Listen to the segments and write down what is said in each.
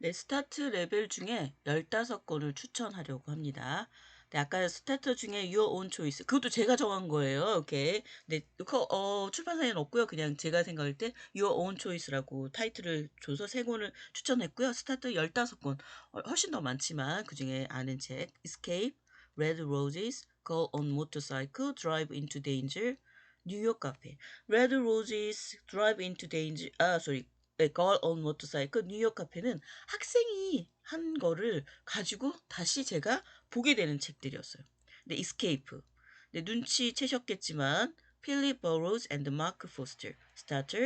네, 스타트 레벨 중에 15권을 추천하려고 합니다. 네, 아까 스타터 중에 Your Own Choice. 그것도 제가 정한 거예요. 이렇게. 네, 출판사에는 없고요. 그냥 제가 생각할 때 Your Own Choice라고 타이틀을 줘서 3권을 추천했고요. 스타트 15권. 훨씬 더 많지만 그중에 아는 책 Escape, Red Roses, Go on Motorcycle, Drive into Danger, 뉴욕 카페. Red Roses, Drive into Danger. sorry. 네, Girl on Motorcycle, 뉴욕 카페는 학생이 한 거를 가지고 다시 제가 보게 되는 책들이었어요. 네, Escape. 네, 눈치채셨겠지만 필립 버로즈 앤드 마크 포스터, 스타터,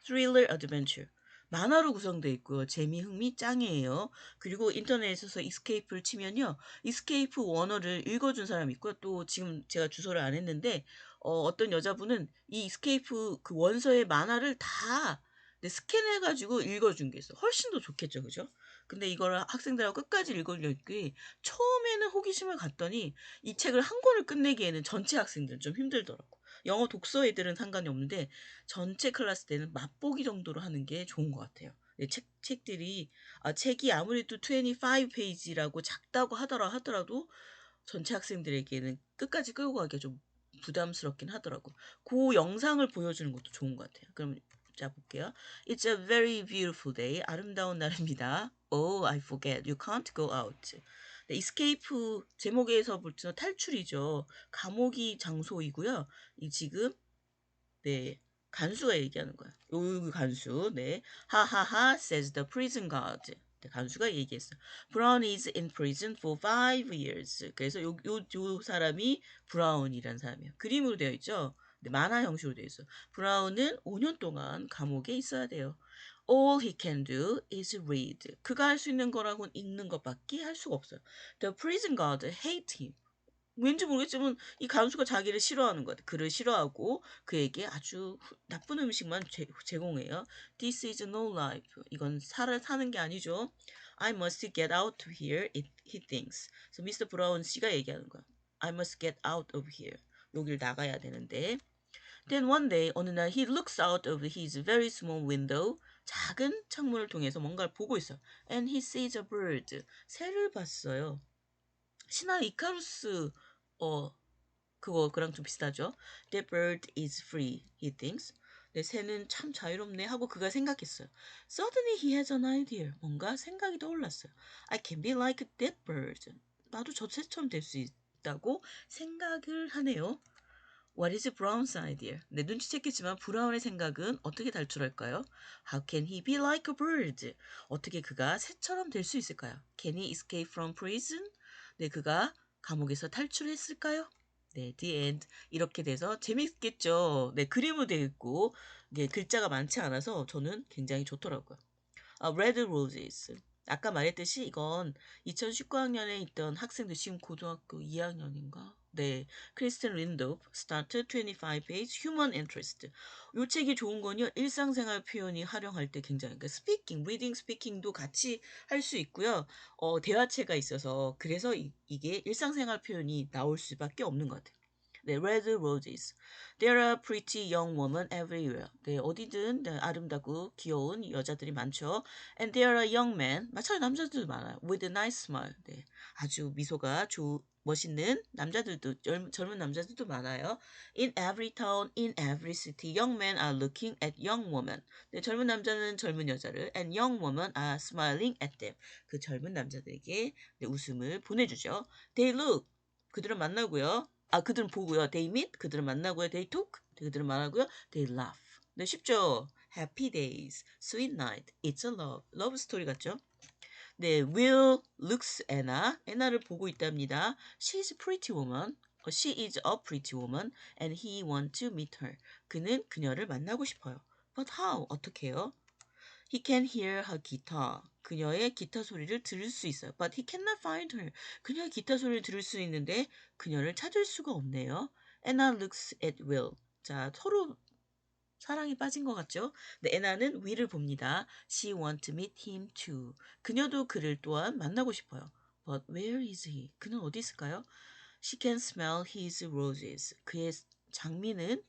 스릴러 어드벤처. 만화로 구성되어 있고요. 재미 흥미 짱이에요. 그리고 인터넷에서 이스케이프를 치면요. 이스케이프 원어를 읽어준 사람이 있고요. 또 지금 제가 주소를 안 했는데 어떤 여자분은 이 이스케이프 그 원서의 만화를 다 스캔해가지고 읽어준 게 있어. 훨씬 더 좋겠죠, 그죠? 근데 이거를 학생들하고 끝까지 읽으려기 처음에는 호기심을 갖더니 이 책을 한 권을 끝내기에는 전체 학생들은 좀 힘들더라고. 영어 독서 애들은 상관이 없는데 전체 클래스 때는 맛보기 정도로 하는 게 좋은 것 같아요. 네, 책이 아무래도 25페이지라고 작다고 하더라도 전체 학생들에게는 끝까지 끌고 가기가 좀 부담스럽긴 하더라고. 그 영상을 보여주는 것도 좋은 것 같아요. 그럼 자 볼게요. It's a very beautiful day. 아름다운 날입니다. Oh, I forget. You can't go out. 네, escape 제목에서 볼 때는 탈출이죠. 감옥이 장소이고요. 이 지금 네 간수가 얘기하는 거야. 요 간수. 네. 하하하 says the prison guard. 네, 간수가 얘기했어. Brown is in prison for 5 years. 그래서 요 사람이 브라운이란 사람이에요. 그림으로 되어 있죠. 네, 만화 형식으로 되어 있어. 브라운은 5년 동안 감옥에 있어야 돼요. All he can do is read. 그가 할 수 있는 거라고는 읽는 것밖에 할 수가 없어요. The prison guard hate him. 왠지 모르겠지만 이 간수가 자기를 싫어하는 것 같아. 그를 싫어하고 그에게 아주 나쁜 음식만 제공해요. This is no life. 이건 사는 게 아니죠. I must get out of here, he thinks. 그래서 미스터 브라운 씨가 얘기하는 거야. I must get out of here. 여길 나가야 되는데. Then one day, 어느 날 he looks out of his very small window. 작은 창문을 통해서 뭔가를 보고 있어. And he sees a bird. 새를 봤어요. 신화 이카루스 어 그거랑 좀 비슷하죠. That bird is free, he thinks. 내 새는 참 자유롭네 하고 그가 생각했어요. Suddenly he has an idea. 뭔가 생각이 떠올랐어요. I can be like that bird. 나도 저 새처럼 될 수 있다고 생각을 하네요. What is Brown's idea? 네, 눈치챘겠지만 브라운의 생각은 어떻게 탈출할까요? How can he be like a bird? 어떻게 그가 새처럼 될 수 있을까요? Can he escape from prison? 네, 그가 감옥에서 탈출했을까요? 네, the end. 이렇게 돼서 재밌겠죠. 네, 그림으로 되어 있고, 네, 글자가 많지 않아서 저는 굉장히 좋더라고요. Red Roses. 아까 말했듯이 이건 2019학년에 있던 학생들 지금 고등학교 2학년인가? 네, 크리스틴 린도프, Start 25page Human Interest. 이 책이 좋은 건요, 일상생활 표현이 활용할 때 굉장히, 그러니까 스피킹, 리딩 스피킹도 같이 할 수 있고요. 대화체가 있어서 그래서 이게 일상생활 표현이 나올 수밖에 없는 것 같아요. 네, Red Roses. There are pretty young women everywhere. 네, 어디든 네, 아름다고 귀여운 여자들이 많죠. And there are young men. 마찬가지 남자들도 많아요. With a nice smile. 네, 아주 미소가 멋있는 남자들도 젊은 남자들도 많아요. In every town, in every city, young men are looking at young women. 네, 젊은 남자는 젊은 여자를 and young women are smiling at them. 그 젊은 남자들에게 네, 웃음을 보내주죠. They look. 그들은 만나고요. 그들은 보고요. They meet. 그들은 만나고요. They talk. 그들은 말하고요. They laugh. 네, 쉽죠? Happy days, sweet night, it's a love. 러브 스토리 같죠? 네, Will looks Anna. 애나를 보고 있답니다. She's a pretty woman. She is a pretty woman and he wants to meet her. 그는 그녀를 만나고 싶어요. But how? 어떻게 해요? He can hear her guitar. 그녀의 기타 소리를 들을 수 있어요. But he cannot find her. 그녀의 기타 소리를 들을 수 있는데 그녀를 찾을 수가 없네요. Anna looks at Will. 자, 서로 사랑에 빠진 것 같죠? 네, 애나는 위를 봅니다. She wants to meet him too. 그녀도 그를 또한 만나고 싶어요. But where is he? 그는 어디 있을까요? She can smell his roses. 그의 장미는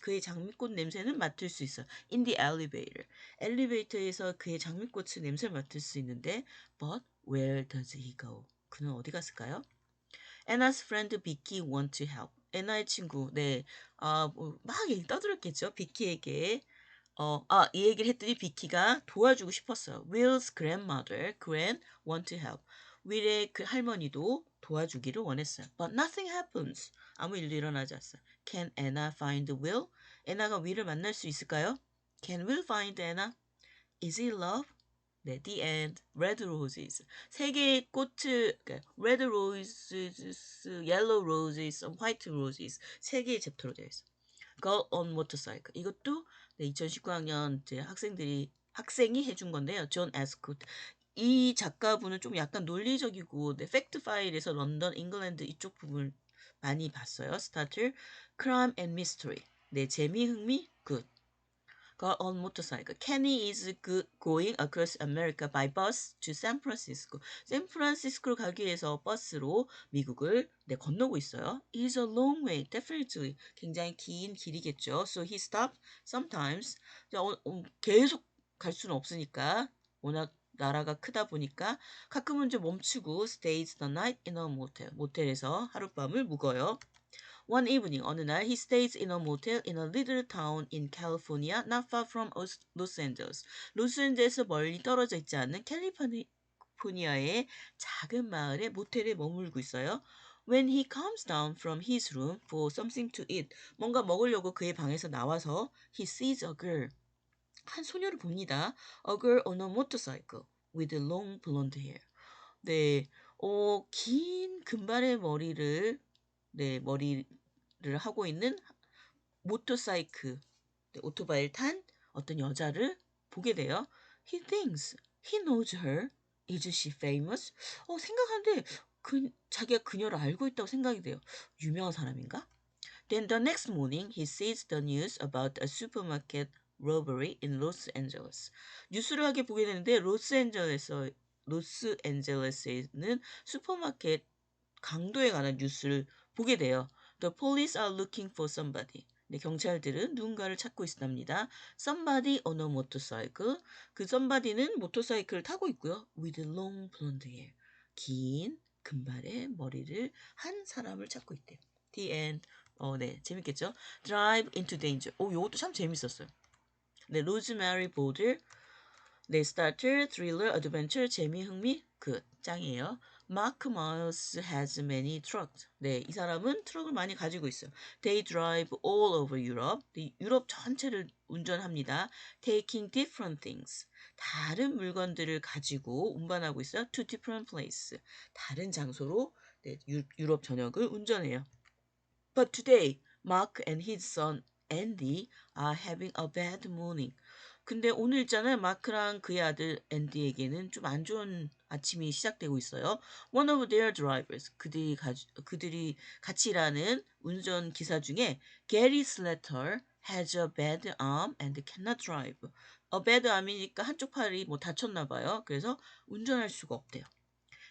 그의 장미꽃 냄새는 맡을 수 있어. In the elevator. 엘리베이터에서 그의 장미꽃의 냄새를 맡을 수 있는데 but where does he go? 그는 어디 갔을까요? Anna's friend Vicky want to help. 애나의 친구, 네, 막 얘기 떠들었겠죠. 비키에게 이 얘기를 했더니 비키가 도와주고 싶었어요. Will's grandmother, Gran, want to help. 윌의 그 할머니도 도와주기를 원했어요. But nothing happens. 아무 일도 일어나지 않았어요. Can Anna find Will? 애나가 윌을 만날 수 있을까요? Can Will find Anna? Is it love? 네, the end. Red roses. 세 개의 꽃을, 그러니까 red roses, yellow roses, white roses. 세 개의 챕터로 되어 있어요. Girl on Motorcycle. 이것도 네, 2019학년 이제 학생이 해준 건데요. 존 에스콧. 이 작가분은 좀 약간 논리적이고 네, 팩트 파일에서 런던, 잉글랜드 이쪽 부분을 많이 봤어요. 스타트, Crime and Mystery. 네, 재미, 흥미, 굿. Girl on Motorcycle. Kenny is going across America by bus to San Francisco. 샌프란시스코로 가기 위해서 버스로 미국을 네, 건너고 있어요. It's a long way, definitely. 굉장히 긴 길이겠죠. So he stopped sometimes. 계속 갈 수는 없으니까 워낙 나라가 크다 보니까 가끔은 좀 멈추고 stays the night in a motel. 모텔에서 하룻밤을 묵어요. One evening, 어느 날, he stays in a motel in a little town in California, not far from Los Angeles. 로스앤젤레스 멀리 떨어져 있지 않는 캘리포니아의 작은 마을에 모텔에 머물고 있어요. When he comes down from his room for something to eat, 뭔가 먹으려고 그의 방에서 나와서 he sees a girl. 한 소녀를 봅니다. A girl on a motorcycle with long blonde hair. 네, 긴 금발의 머리를 하고 있는 모터사이클, 네, 오토바이를 탄 어떤 여자를 보게 돼요. He thinks he knows her. Is she famous? 생각하는데 자기가 그녀를 알고 있다고 생각이 돼요. 유명한 사람인가? Then the next morning, he sees the news about a supermarket robbery in Los Angeles. 뉴스를 하게 보게 되는데 로스앤젤레스에 있는 슈퍼마켓 강도에 관한 뉴스를 보게 돼요. The police are looking for somebody. 네, 경찰들은 누군가를 찾고 있답니다. Somebody on a motorcycle. 그 somebody는 모터사이클을 타고 있고요. With long blonde hair. 긴 금발의 머리를 한 사람을 찾고 있대요. The end. 네, 재밌겠죠? Drive into danger. 요것도 참 재밌었어요. 네, 로즈메리 보드. 네, 스타트, thriller, adventure, 재미, 흥미, 굿. 짱이에요. Mark Miles has many trucks. 네, 이 사람은 트럭을 많이 가지고 있어요. They drive all over Europe. 네, 유럽 전체를 운전합니다. Taking different things. 다른 물건들을 가지고 운반하고 있어요. To different places. 다른 장소로 네, 유럽 전역을 운전해요. But today, Mark and his son Andy are having a bad morning. 근데 오늘 있잖아요. 마크랑 그의 아들 앤디에게는 좀 안 좋은 아침이 시작되고 있어요. One of their drivers, 그들이 같이 일하는 운전 기사 중에 Gary Slater has a bad arm and cannot drive. bad arm이니까 한쪽 팔이 뭐 다쳤나 봐요. 그래서 운전할 수가 없대요.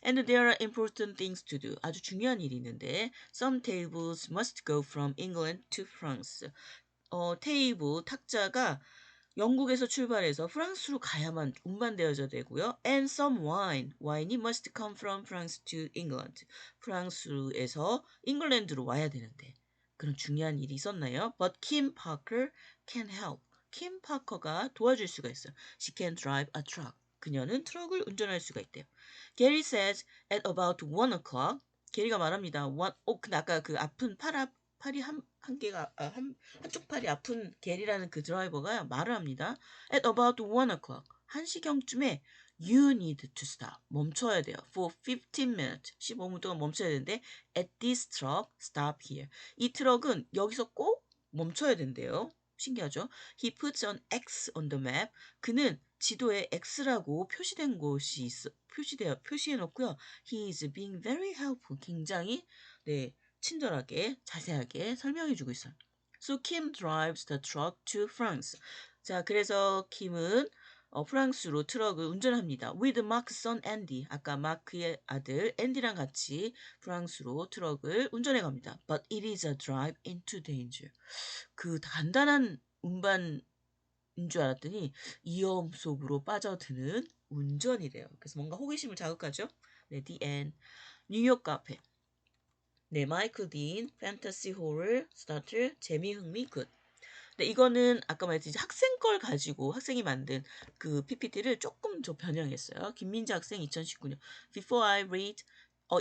And there are important things to do. 아주 중요한 일이 있는데 some tables must go from England to France. 테이블, 탁자가 영국에서 출발해서 프랑스로 가야만 운반되어야 되고요. And some wine. 와인이 must come from France to England. 프랑스에서 잉글랜드로 와야 되는데 그런 중요한 일이 있었나요? But Kim Parker can help. 킴 파커가 도와줄 수가 있어요. She can drive a truck. 그녀는 트럭을 운전할 수가 있대요. Gary says at about 1 o'clock. 게리가 말합니다. 근데 아까 그 아픈 팔이 한 개가 한쪽 팔이 아픈 게리라는 그 드라이버가 말을 합니다. At about 1 o'clock. 1시경쯤에 You need to stop. 멈춰야 돼요. For 15 minutes. 15분 동안 멈춰야 되는데 At this truck, stop here. 이 트럭은 여기서 꼭 멈춰야 된대요. 신기하죠? He puts an X on the map. 그는 지도에 X라고 표시된 곳이 표시해 놓고요. He is being very helpful. 굉장히 네, 친절하게 자세하게 설명해 주고 있어요. So Kim drives the truck to France. 자, 그래서 킴은 프랑스로 트럭을 운전합니다. With Mark's son Andy. 아까 마크의 아들 앤디랑 같이 프랑스로 트럭을 운전해 갑니다. But it is a drive into danger. 그 간단한 운반인 줄 알았더니 위험 속으로 빠져드는 운전이래요. 그래서 뭔가 호기심을 자극하죠. 네, the end. 뉴욕 카페. 네, 마이클 딘, 판타시 호러, 스타트, 재미, 흥미, 굿. 네, 이거는 아까 말했듯이 학생 걸 가지고 학생이 만든 그 PPT를 조금 더 변형했어요. 김민재 학생 2019년. Before I read.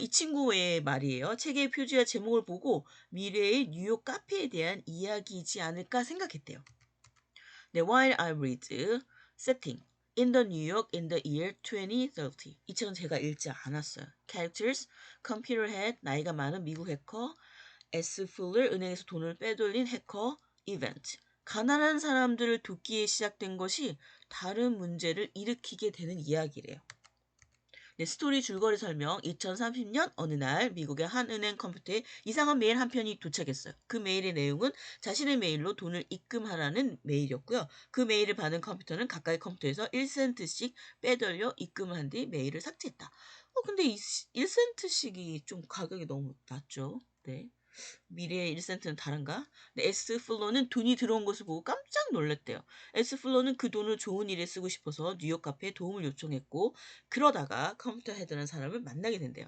이 친구의 말이에요. 책의 표지와 제목을 보고 미래의 뉴욕 카페에 대한 이야기이지 않을까 생각했대요. 네, While I read. Setting. In the New York in the year 2030. 이 책은 제가 읽지 않았어요. Characters. Computer head. 나이가 많은 미국 해커. S. Fuller. 은행에서 돈을 빼돌린 해커. Event. 가난한 사람들을 돕기에 시작된 것이 다른 문제를 일으키게 되는 이야기래요. 네, 스토리 줄거리 설명. 2030년 어느 날 미국의 한 은행 컴퓨터에 이상한 메일 한 편이 도착했어요. 그 메일의 내용은 자신의 메일로 돈을 입금하라는 메일이었고요. 그 메일을 받은 컴퓨터는 가까이 컴퓨터에서 1센트씩 빼돌려 입금을 한 뒤 메일을 삭제했다. 근데 이 1센트씩이 좀 가격이 너무 낮죠. 네. 미래의 1센트는 다른가? 근데 S플로는 돈이 들어온 것을 보고 깜짝 놀랐대요. S플로는 그 돈을 좋은 일에 쓰고 싶어서 뉴욕 카페에 도움을 요청했고 그러다가 컴퓨터 헤드라는 사람을 만나게 된대요.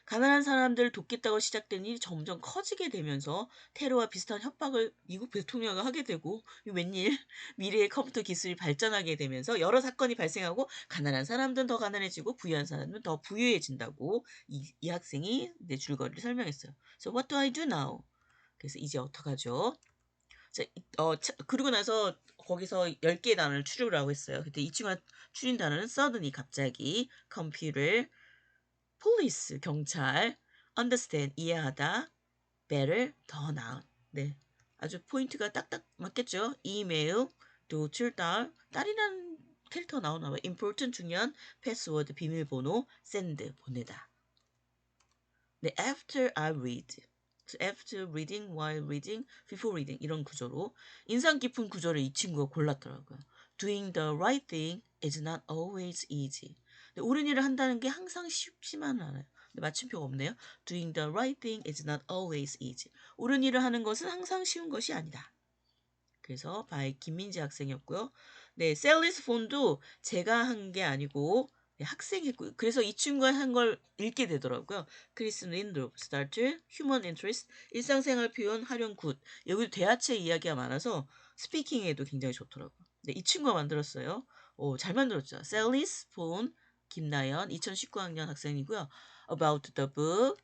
가난한 사람들을 돕겠다고 시작된 일이 점점 커지게 되면서 테러와 비슷한 협박을 미국 대통령이 하게 되고 웬일 미래의 컴퓨터 기술이 발전하게 되면서 여러 사건이 발생하고 가난한 사람들은 더 가난해지고 부유한 사람들은 더 부유해진다고 이 학생이 내 줄거리를 설명했어요. So what do I do now? 그래서 이제 어떡하죠? 자, 그러고 나서 거기서 10개의 단어를 추려를 하고 있어요. 그때 이 친구가 추린 단어는 suddenly 갑자기 computer police 경찰, understand 이해하다, better 더 나은. 네, 아주 포인트가 딱딱 맞겠죠. 이메일, 도출 딸이라는 캐릭터가 나오나 봐요. important 중요한 패스워드 비밀번호, send 보내다. 네, after I read. after reading, while reading, before reading 이런 구조로 인상 깊은 구조를 이 친구가 골랐더라고요. Doing the right thing is not always easy. 옳은 일을 한다는 게 항상 쉽지만은 않아요. 마침표가 없네요. Doing the right thing is not always easy. 옳은 일을 하는 것은 항상 쉬운 것이 아니다. 그래서 바이 김민지 학생이었고요. 네, 셀리스 폰도 제가 한 게 아니고 학생이 했고요. 그래서 이 친구가 한 걸 읽게 되더라고요. 크리스 린드롭, 스타트, 휴먼 인트리스트, 일상생활 표현, 활용 굿. 여기도 대화체 이야기가 많아서 스피킹에도 굉장히 좋더라고요. 네, 이 친구가 만들었어요. 잘 만들었죠. 셀리스 폰, 김나연, 2019학년 학생이고요. About the book,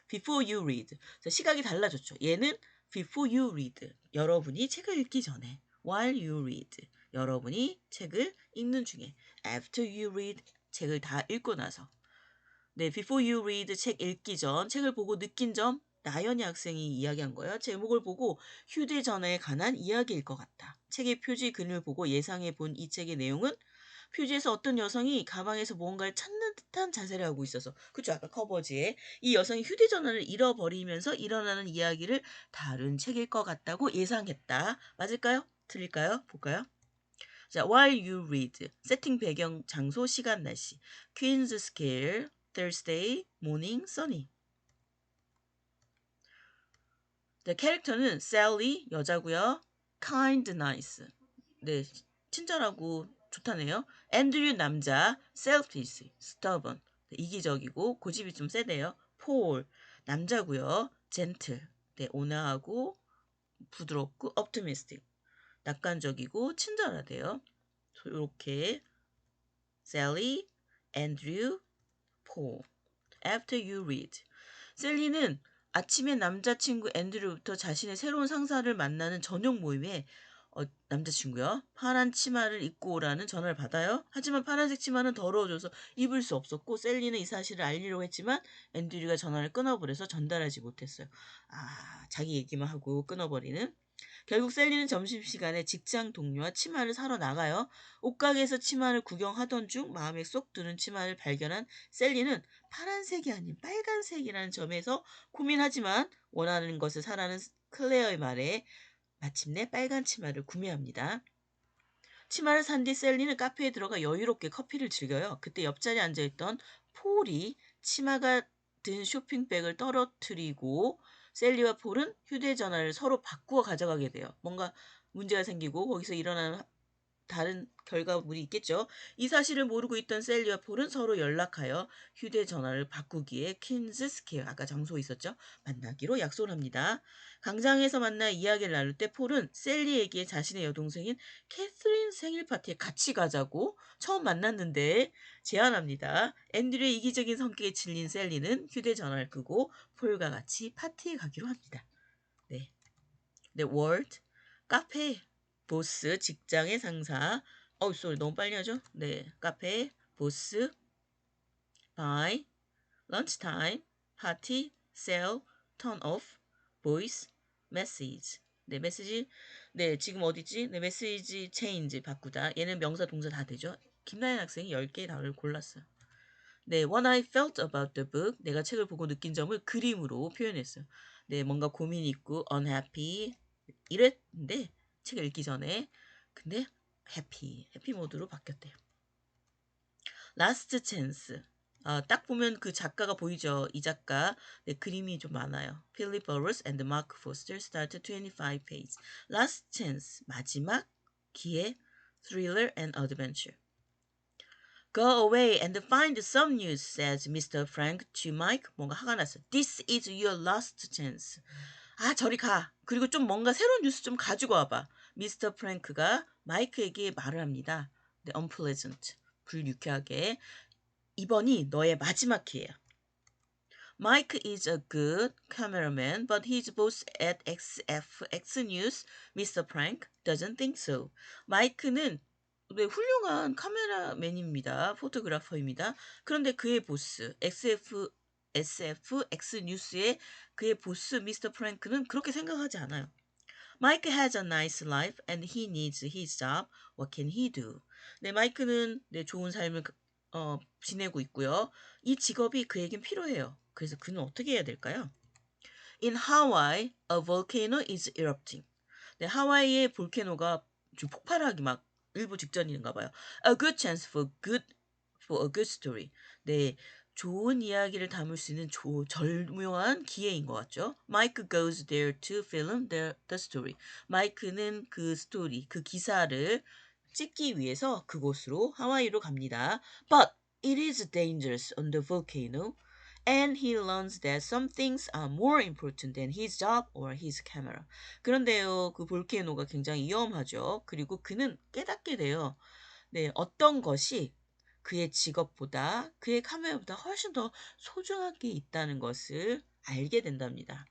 Before you read. 자, 시각이 달라졌죠. 얘는 Before you read. 여러분이 책을 읽기 전에. While you read. 여러분이 책을 읽는 중에. After you read. 책을 다 읽고 나서. 네, Before you read. 책 읽기 전. 책을 보고 느낀 점. 나연이 학생이 이야기한 거예요. 제목을 보고 휴대전화에 관한 이야기일 것 같다. 책의 표지 그림을 보고 예상해 본 이 책의 내용은 표지에서 어떤 여성이 가방에서 무언가를 찾는 듯한 자세를 하고 있어서 그쵸 아까 커버지에 이 여성이 휴대전화를 잃어버리면서 일어나는 이야기를 다룬 책일 것 같다고 예상했다. 맞을까요? 틀릴까요? 볼까요? 자, while you read. 세팅 배경 장소 시간 날씨. Queen's Scale Thursday morning sunny. 네, 캐릭터는 Sally 여자고요. Kind nice. 네, 친절하고 좋다네요. Andrew 남자, selfish, stubborn. 네, 이기적이고 고집이 좀 세대요. Paul 남자고요. gentle. 네, 온화하고 부드럽고 optimistic. 낙관적이고 친절하대요. 이렇게 Sally, Andrew, Paul. After you read. 셀리는 아침에 남자친구 앤드류부터 자신의 새로운 상사를 만나는 저녁 모임에 남자친구요. 파란 치마를 입고 오라는 전화를 받아요. 하지만 파란색 치마는 더러워져서 입을 수 없었고 셀리는 이 사실을 알리려고 했지만 앤드류가 전화를 끊어버려서 전달하지 못했어요. 자기 얘기만 하고 끊어버리는. 결국 셀리는 점심시간에 직장 동료와 치마를 사러 나가요. 옷가게에서 치마를 구경하던 중 마음에 쏙 드는 치마를 발견한 셀리는 파란색이 아닌 빨간색이라는 점에서 고민하지만 원하는 것을 사라는 클레어의 말에 마침내 빨간 치마를 구매합니다. 치마를 산 뒤 셀리는 카페에 들어가 여유롭게 커피를 즐겨요. 그때 옆자리에 앉아있던 폴이 치마가 든 쇼핑백을 떨어뜨리고 셀리와 폴은 휴대전화를 서로 바꾸어 가져가게 돼요. 뭔가 문제가 생기고 거기서 일어나는 다른 결과물이 있겠죠. 이 사실을 모르고 있던 셀리와 폴은 서로 연락하여 휴대전화를 바꾸기에 퀸즈스퀘어, 아까 장소 있었죠? 만나기로 약속을 합니다. 광장에서 만나 이야기를 나눌 때 폴은 셀리에게 자신의 여동생인 캐서린 생일 파티에 같이 가자고 처음 만났는데 제안합니다. 앤드류의 이기적인 성격에 질린 셀리는 휴대전화를 끄고 폴과 같이 파티에 가기로 합니다. 네. 네, 월드, 카페, 보스, 직장의 상사. 쏘리, 너무 빨리 하죠? 네, 카페, 보스, 바이, 런치타임, 파티, 셀, 턴 오프, 보이스, 메시지. 네, 메시지. 네, 지금 어디지? 네, 메시지 체인지 바꾸다. 얘는 명사, 동사 다 되죠? 김나연 학생이 10개의 답을 골랐어요. 네, what I felt about the book. 내가 책을 보고 느낀 점을 그림으로 표현했어요. 네, 뭔가 고민이 있고 unhappy 이랬는데 책을 읽기 전에 근데 해피 모드로 바뀌었대요. Last chance. 딱 보면 그 작가가 보이죠. 이 작가. 네, 그림이 좀 많아요. Philip Burrows and Mark Foster started 25 pages. Last chance. 마지막 기회. Thriller and adventure. Go away and find some news, says Mr. Frank to Mike. 뭔가 화가 났어. This is your last chance. 저리 가. 그리고 좀 뭔가 새로운 뉴스 좀 가지고 와봐. 미스터 프랭크가 마이크에게 말을 합니다. 네, unpleasant. 불유쾌하게. 이번이 너의 마지막 기회야. Mike is a good cameraman, but his boss at X News, Mr. Frank, doesn't think so. 마이크는 네, 훌륭한 카메라맨입니다. 포토그래퍼입니다. 그런데 그의 보스, SF X 뉴스의 그의 보스 미스터 프랭크는 그렇게 생각하지 않아요. Mike has a nice life and he needs his job. What can he do? 네, 마이크는 네, 좋은 삶을 지내고 있고요. 이 직업이 그에겐 필요해요. 그래서 그는 어떻게 해야 될까요? In Hawaii, a volcano is erupting. 네, 하와이의 볼케노가 좀 폭발하기 막 일부 직전인가 봐요. A good chance for a good story. 네, 좋은 이야기를 담을 수 있는 절묘한 기회인 것 같죠. Mike goes there to film the story. 마이크는 그 스토리, 그 기사를 찍기 위해서 그곳으로 하와이로 갑니다. But it is dangerous on the volcano. And he learns that some things are more important than his job or his camera. 그런데요, 그 볼케이노가 굉장히 위험하죠. 그리고 그는 깨닫게 돼요. 네, 어떤 것이 그의 직업보다 그의 카메라보다 훨씬 더 소중한 게 있다는 것을 알게 된답니다.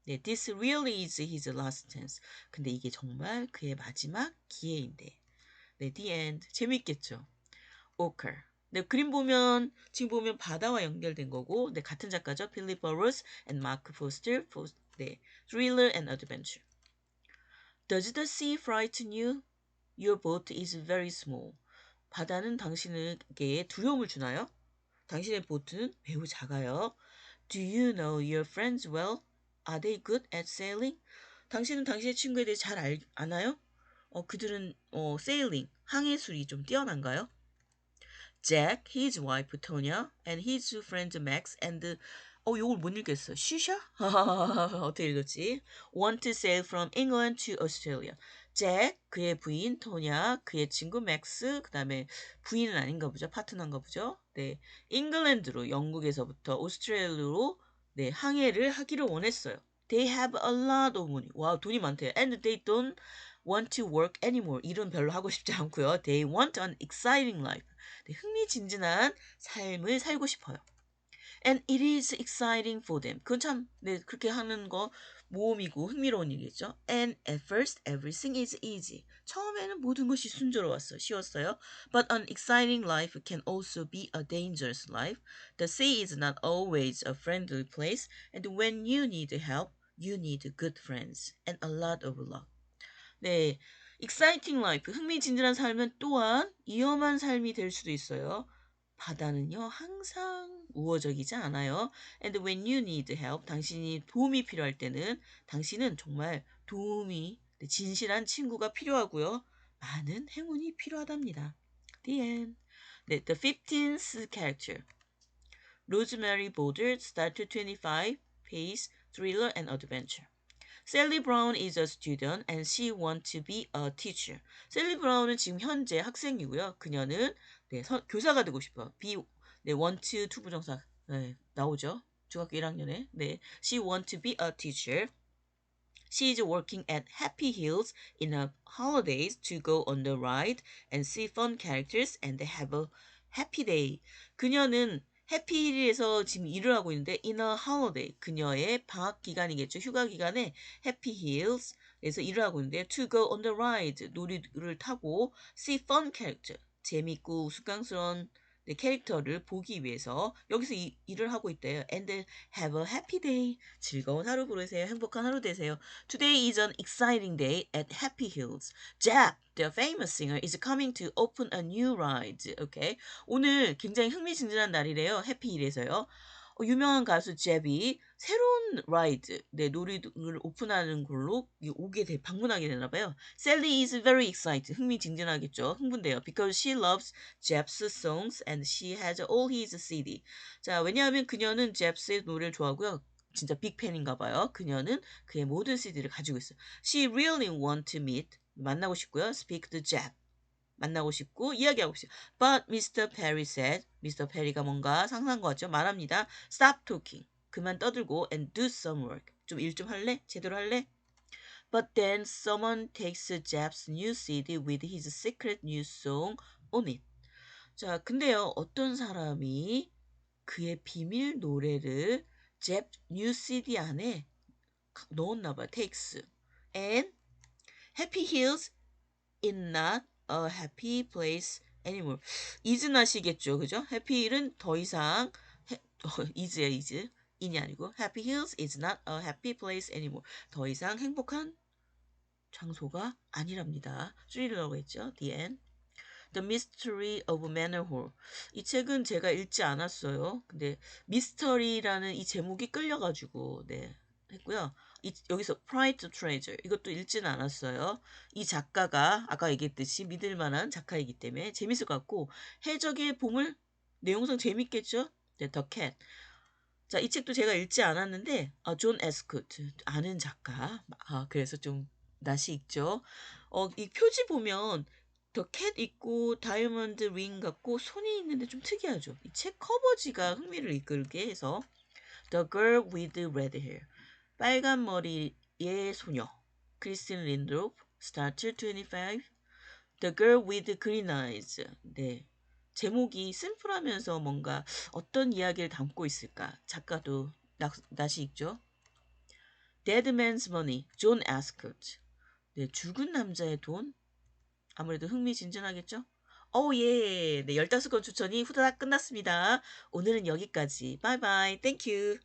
네, this really is his last chance. 근데 이게 정말 그의 마지막 기회인데. 네, the end. 재밌겠죠? 오컬. 네, 그림 보면 지금 보면 바다와 연결된 거고, 네, 같은 작가죠. 필립 버러스 and 마크 포스터. 네, Thriller and Adventure. Does the sea frighten you? Your boat is very small. 바다는 당신에게 두려움을 주나요? 당신의 보트는 매우 작아요. Do you know your friends well? Are they good at sailing? 당신은 당신의 친구에 대해 잘 아나요? 그들은 sailing, 항해술이 좀 뛰어난가요? Jack, his wife Tonya, and his two friends Max and 요걸 못 읽겠어. Shisha? 어떻게 읽었지? Want to sail from England to Australia. 잭, 그의 부인 토냐, 그의 친구 맥스, 그 다음에 부인은 아닌가 보죠. 파트너인가 보죠. 네, 잉글랜드로 영국에서부터 오스트레일리아로 네, 항해를 하기를 원했어요. They have a lot of money. 와, 돈이 많대요. And they don't want to work anymore. 일은 별로 하고 싶지 않고요. They want an exciting life. 네, 흥미진진한 삶을 살고 싶어요. And it is exciting for them. 그건 참, 네, 그렇게 하는 거 모험이고 흥미로운 일이겠죠. And at first, everything is easy. 처음에는 모든 것이 순조로웠어요. 쉬웠어요. But an exciting life can also be a dangerous life. The sea is not always a friendly place. And when you need help, you need good friends and a lot of luck. 네, exciting life, 흥미진진한 삶은 또한 위험한 삶이 될 수도 있어요. 바다는요, 항상 우호적이지 않아요. And when you need help, 당신이 도움이 필요할 때는 당신은 정말 도움이 진실한 친구가 필요하고요. 많은 행운이 필요하답니다. The end. 네, the 15th character. Rosemary Boulder, Starter 25, Pace, Thriller and Adventure. Sally Brown is a student and she wants to be a teacher. 셀리 브라운은 지금 현재 학생이고요. 그녀는 네, 교사가 되고 싶어요. 네, want to 투부정사 네, 나오죠. 중학교 1학년에. 네, she wants to be a teacher. She is working at Happy Hills in her holidays to go on the ride and see fun characters and have a happy day. 그녀는 해피힐에서 지금 일을 하고 있는데 in a holiday 그녀의 방학 기간이겠죠. 휴가 기간에 Happy Hills에서 일을 하고 있는데 to go on the ride 놀이를 타고 see fun character 재밌고 우스꽝스러운 네, 캐릭터를 보기 위해서 여기서 일을 하고 있대요. And have a happy day. 즐거운 하루 보내세요. 행복한 하루 되세요. Today is an exciting day at Happy Hills. Jap, the famous singer, is coming to open a new ride. Okay. 오늘 굉장히 흥미진진한 날이래요. 해피힐에서요. 유명한 가수 잽이 새로운 라이드, 네, 놀이를 오픈하는 걸로 방문하게 되나 봐요. Sally is very excited. 흥미진진하겠죠. 흥분돼요. Because she loves Jeff's songs and she has all his CD. 자, 왜냐하면 그녀는 잽스의 노래를 좋아하고요. 진짜 빅팬인가 봐요. 그녀는 그의 모든 CD를 가지고 있어요. She really want to meet. 만나고 싶고요. Speak to Jeff. 만나고 싶고 이야기하고 싶어요. But Mr. Perry said, Mr. Perry가 뭔가 상상한 것 같죠? 말합니다. Stop talking. 그만 떠들고 and do some work. 좀 일 좀 할래? 제대로 할래? But then someone takes Jeff's new CD with his secret new song on it. 자, 근데요, 어떤 사람이 그의 비밀 노래를 Jeff new CD 안에 넣었나 봐요. takes. And Happy Hills is not a happy place anymore. is not이겠죠. 그죠? happy hill은 더 이상 is야 is. in이 아니고 Happy Hills is not a happy place anymore. 더 이상 행복한 장소가 아니랍니다. 줄이라고 했죠. The end. The Mystery of Manor Hall. 이 책은 제가 읽지 않았어요. 근데 미스터리라는 이 제목이 끌려가지고 네 했고요. 여기서 Pride to Treasure 이것도 읽지는 않았어요. 이 작가가 아까 얘기했듯이 믿을 만한 작가이기 때문에 재밌을 것 같고 해적의 보물 내용상 재밌겠죠? 네, The Cat. 자, 이 책도 제가 읽지 않았는데 존 에스코트 아는 작가. 그래서 좀 낯이 익죠. 이 표지 보면 더 캣 있고 다이아몬드 링 같고 손이 있는데 좀 특이하죠. 이 책 커버지가 흥미를 이끌게 해서 The Girl with Red Hair 빨간 머리의 소녀 크리스틴 린드로프 Starter 25 The Girl with Green Eyes 네 제목이 심플하면서 뭔가 어떤 이야기를 담고 있을까 작가도 낯이 익죠. Dead Man's Money 존 에스코트 네 죽은 남자의 돈 아무래도 흥미진진하겠죠? 예. 네, 15권 추천이 후다닥 끝났습니다. 오늘은 여기까지. 바이바이. 땡큐.